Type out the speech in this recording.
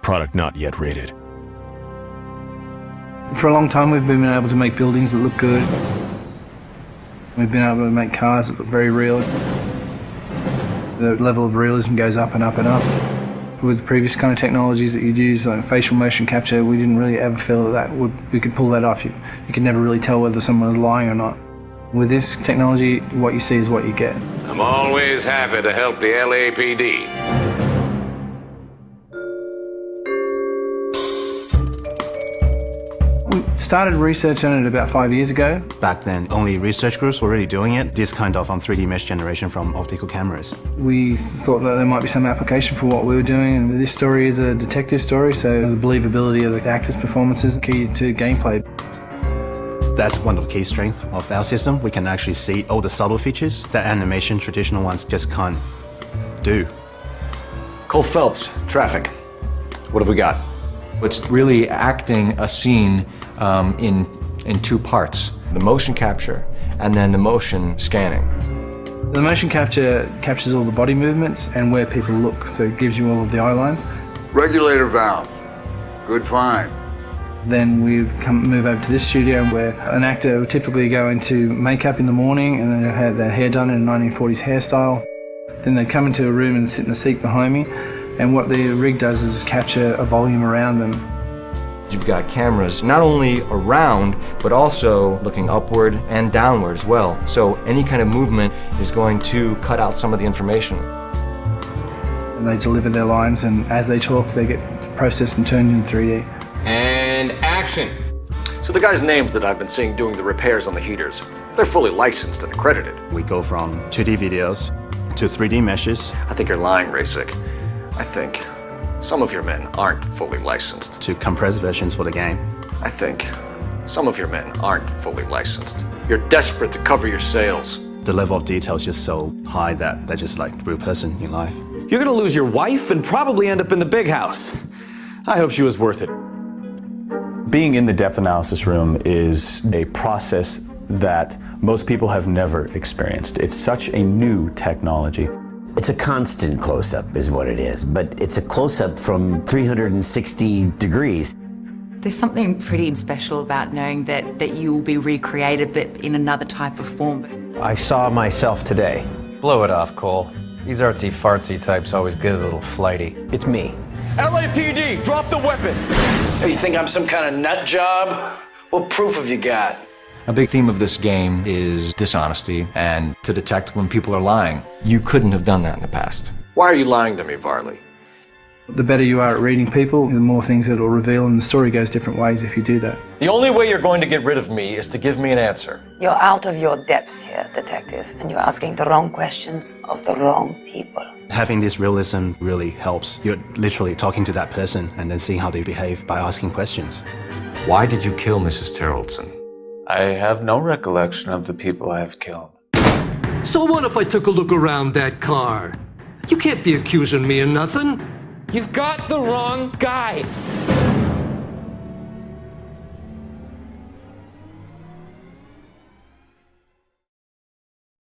Product not yet rated. For a long time we've been able to make buildings that look good. We've been able to make cars that look very real. The level of realism goes up and up and up. With previous kind of technologies that you'd use, like facial motion capture, we didn't really ever feel that we could pull that off. You could never really tell whether someone was lying or not. With this technology, what you see is what you get. I'm always happy to help the LAPD. We started research on it about 5 years ago. Back then, only research groups were really doing it, this kind of 3D mesh generation from optical cameras. We thought that there might be some application for what we were doing, and this story is a detective story, so the believability of the actors' performances is key to gameplay. That's one of the key strengths of our system. We can actually see all the subtle features that animation traditional ones just can't do. Cole Phelps, traffic. What have we got? It's really acting a scene in two parts. The motion capture and then the motion scanning. The motion capture captures all the body movements and where people look, so it gives you all of the eye lines. Regulator valve. Good find. Then we'd move over to this studio where an actor would typically go into makeup in the morning and then they'd have their hair done in a 1940s hairstyle. Then they'd come into a room and sit in the seat behind me, and what the rig does is capture a volume around them. You've got cameras not only around, but also looking upward and downward as well. So any kind of movement is going to cut out some of the information. And they deliver their lines, and as they talk, they get processed and turned into 3D. And action. So the guys' names that I've been seeing doing the repairs on the heaters, they're fully licensed and accredited. We go from 2D videos to 3D meshes. I think you're lying, Rasic. I think some of your men aren't fully licensed. To compressed versions for the game. I think some of your men aren't fully licensed. You're desperate to cover your sales. The level of detail is just so high that they're just like a real person in life. You're gonna lose your wife and probably end up in the big house. I hope she was worth it. Being in the depth analysis room is a process that most people have never experienced. It's such a new technology. It's a constant close-up is what it is, but it's a close-up from 360 degrees. There's something pretty special about knowing that you will be recreated, but in another type of form. I saw myself today. Blow it off, Cole. These artsy-fartsy types always get a little flighty. It's me. LAPD, drop the weapon! Hey, you think I'm some kind of nut job? What proof have you got? A big theme of this game is dishonesty and to detect when people are lying. You couldn't have done that in the past. Why are you lying to me, Varley? The better you are at reading people, the more things it'll reveal, and the story goes different ways if you do that. The only way you're going to get rid of me is to give me an answer. You're out of your depth here, detective, and you're asking the wrong questions of the wrong people. Having this realism really helps. You're literally talking to that person and then seeing how they behave by asking questions. Why did you kill Mrs. Terrellson? I have no recollection of the people I have killed. So what if I took a look around that car? You can't be accusing me of nothing. You've got the wrong guy.